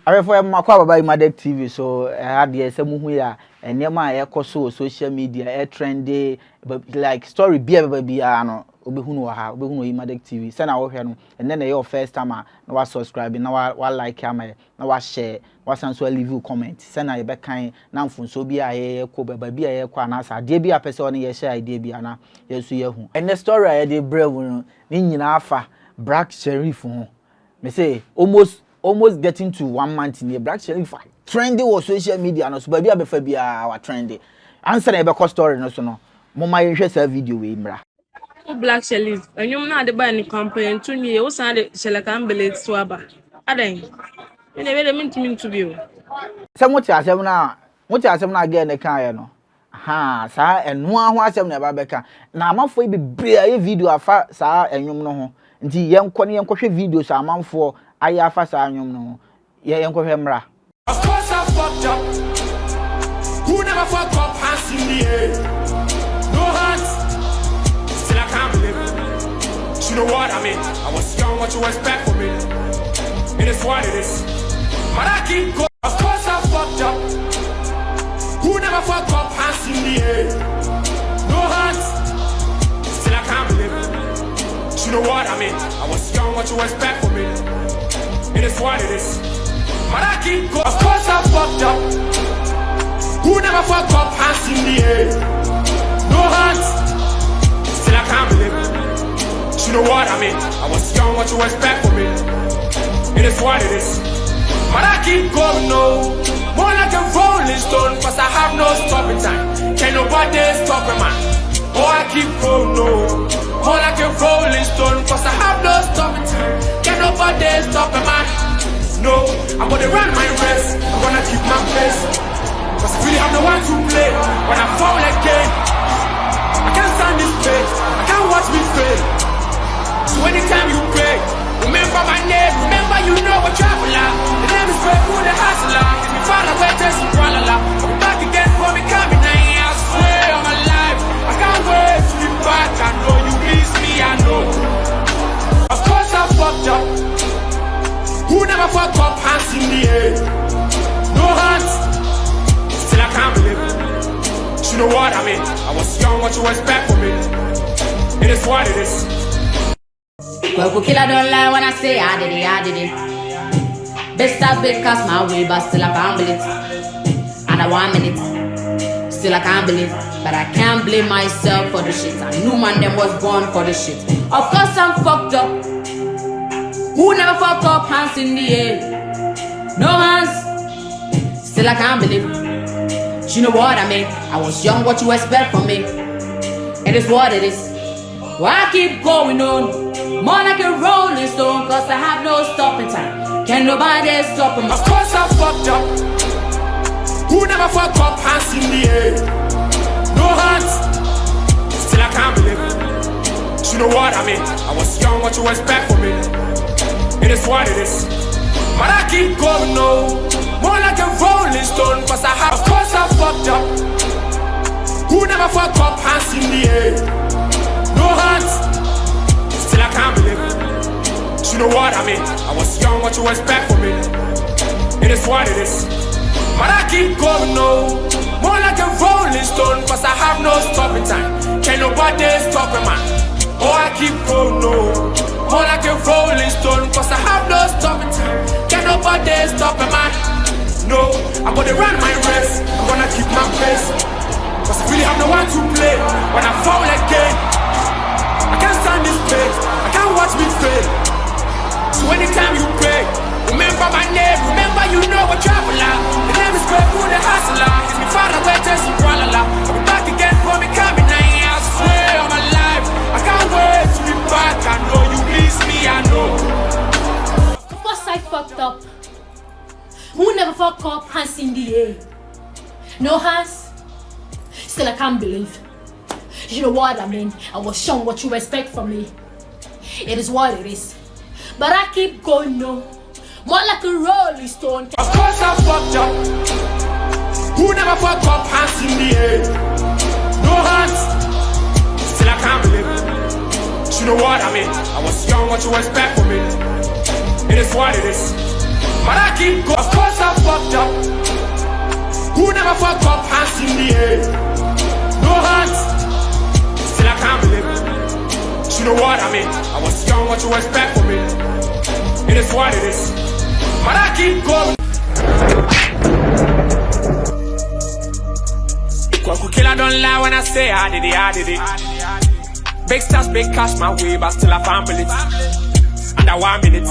Arefo makwa baba Imadek TV so had the semuhu ya enema ekoso social media trendy like story bia no obehunu wa ha obehunu Imadek TV say na wo hwe no and then your first time na wa subscribe na wa like am na wa share wa san so leave comment say na ye be kan na mfunso bia ye ko baba bia ye ko anasa de bia pese one ye share idea bia na ye so ye hu and the story I dey brave no ni nyina afa Black Sheriff ho me say almost getting to 1 month in the Black Sheriff trendy on social media no so baby abefa bia our trendy answer na be story no so no mama yehwe sa video we mra Black Sheriff enyum na de ba ni campaign to me wo san de Shelaka Ambulance so aba adan ene we de mintimi to bi o se mo ti asem na again ne kan ye no ha sa enu aho asem na ba beka na amafo bi bia video afa sa enyum no ho nti yenko ne yenko hwe video sa amafo aya afa sa enyum no yenko hwe mra. Of course I fucked up. Who never fucked up hands in the air? No hands. Still I can't believe it. You know what I mean? I was young, what you expect from me? It is what it is. But I keep going. Of course I fucked up. Who never fucked up hands in the air? No hands. Still I can't believe it. You know what I mean? I was young, what you expect from me? It is what it is. But I keep going. Of course I fucked up. Who never fucked up hands in the air? No hands. Still I can't believe it. You know what I mean? I was young, what you expect from me? It is what it is. But I keep going, no. More like a rolling stone, cause I have no stopping time. Can't nobody stop me, man. Oh, I keep going, no. More like a rolling stone, cause I have no stopping time. Can't nobody stop me, man. No, I'm gonna run my race. I'm gonna keep my pace. Cause I really have no one to play. When I fall again, I can't stand this pain. I can't watch me fail. So anytime you pray, remember my name. Remember you know a traveler. The name is Faithful the Hustler. If you find a way, test you I'll be back again for me coming. I swear on my life. I can't wait to be back. I know you miss me, I know. Of course I fucked up. Who never fucked up hands in the air? No hands. Still I can't believe it. You know what I mean? I was young, what you expect from me? It is what it is. Well, killer don't lie when I say I did it. Best I bet cast my way, but still I can't believe it. And I want it. Still I can't believe it. But I can't blame myself for the shit. I knew man them was born for the shit. Of course I'm fucked up. Who never fucked up hands in the air? No hands. Still I can't believe it. You know what I mean? I was young, what you expect from me? It is what it is. Why I keep going on? More like a rolling stone, cause I have no stopping time. Can nobody stop me? Of course I fucked up. Who never fucked up hands in the air? No hands. Still I can't believe it. You know what I mean? I was young, what you expect from me? It is what it is. But I keep going, no. More like a rolling stone, cause I have. Of course I fucked up. Who never fucked up hands in the air? No hands. Still I can't believe it. You know what I mean? I was young, what you expect from me? It is what it is. But I keep going, no. More like a rolling stone, cause I have no stopping time. Can't nobody stop me, man. Oh, I keep going, no. More like a rolling stone, cause I have no stopping time. Can't nobody stop me, man. No, I'm gonna run my race. I'm gonna keep my pace. Cause I really have no one to play. When I fall again, I can't stand this pain. I can't watch me fail. So anytime you pray, remember my name. Remember you know a traveler. The name is Faithful the Hustler. If you find a way, test you I'll be back again for me coming. I swear on my life. I can't wait to be back. I know you miss me, I know. Of course I fucked up. Who never fucked up hands in the air? No hands. Still I can't believe. You know what I mean? I was shown what you expect from me. It is what it is. But I keep going, no. More like a rolling stone. Of course I fucked up. Who never fucked up hands in the air? No hands. Still I can't believe it. You know what I mean? I was young, what you expect from me? It is what it is. but I keep going. Of course I fucked up. Who never fuck up? Hands in the air. No hands. Still I can't believe it. You know what I mean? I was young, what you expect from me? It is what it is. But I keep going. Kwaku killer don't lie when I say I did it. Big stars, big cash my way, but still I can't believe it. Under 1 minute,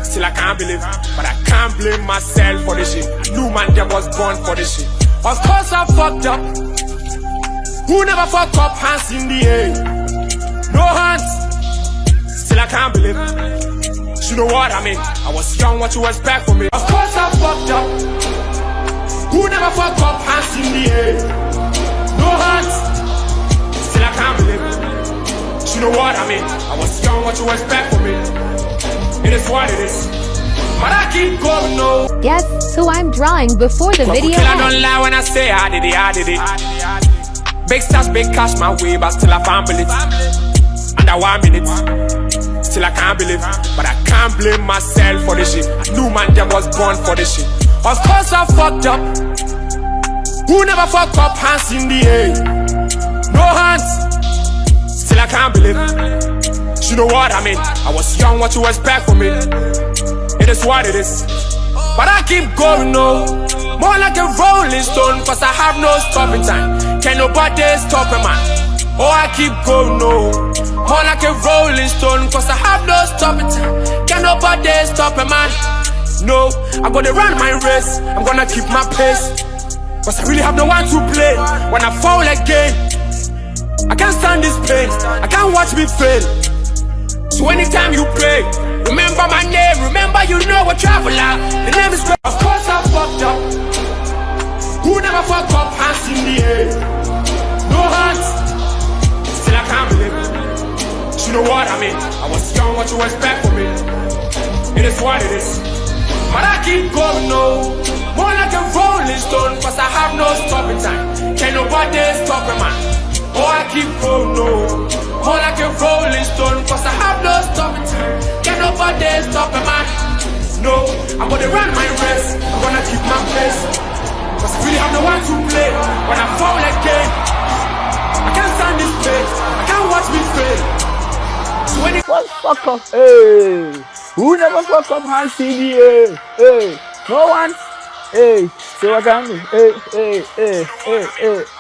still I can't believe it. But I can't blame myself for this shit. I knew man that was born for this shit. Of course I fucked up. Who never fuck up? Hands in the air. No hands. Still I can't believe it. You know what I mean? I was young, what you expect from me? Of course I fucked up. Who never fuck up? Hands in the air. No hands. Still I can't believe it. You know what I mean? I was young, what you expect from me? It is what it is. But I keep going, no. Guess who I'm drawing before the video I don't ends. lie when I say I did it. Big stars, big cash my way, but still I can't believe it. Under 1 minute, still I can't believe it. But I can't blame myself for this shit. I knew man that was born for this shit. Of course I fucked up. Who never fuck up? Hands in the air. No hands. Still I can't believe it. You know what I mean? I was young, what you expect from me? It is what it is. But I keep going, no. More like a rolling stone, cause I have no stopping time. Can nobody stop a man? Oh, I keep going, no. More like a rolling stone, cause I have no stopping time. Can nobody stop a man? No, I'm gonna run my race, I'm gonna keep my pace. Cause I really have no one to play. When I fall again, I can't stand this pain, I can't watch me fail. So anytime you play, remember my name, remember you know a traveler. The name is Of course I fucked up. Who never fuck up? Hands in the air. No hands. Still I can't believe it. You know what I mean? I was young, what you expect from me? It is what it is. But I keep going, no. More like a rolling stone, cause I have no stopping time. Can nobody stop a man? Oh, I keep going, no. More like a rolling stone, cause I have no stopping time. Can nobody stop a man? No, I'm gonna run my race, I'm gonna keep my pace. Cause I really have no one to play. When I fall again, I can't stand this pain, I can't watch me fail. So when it Fuck up. Hey. Who never fuck up? Hands in the air. Hey. No one. Hey. So what can do?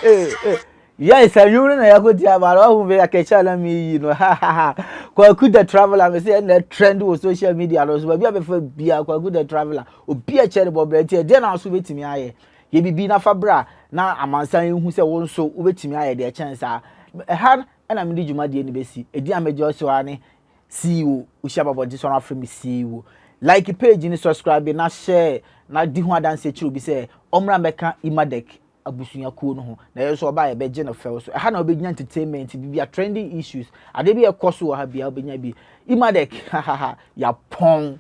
Hey. Yes, I you know I go to about who be a catcher me, you know. Ha ha ha. Kwaku the traveler, me say the trend with social media. Also, be before be a Kwaku the traveler. O be a charitable brother. Then also wait me aye. Ye be na fabra. Na amansan who say won so wait me aye. Their chance ah. Had and I'm the Juma di NBC. E di amejo so ane. CEO. Ushaba body so na from CEO. Like page ni subscribe na share na di ho dance chiru bi say omra meka Imadek. Abusunya kuo no ho na yeso oba ye beje no fel so ha na obegnya entertainment bibia trending issues ade bi e koso ha bia obegnya bi Imadek ya pon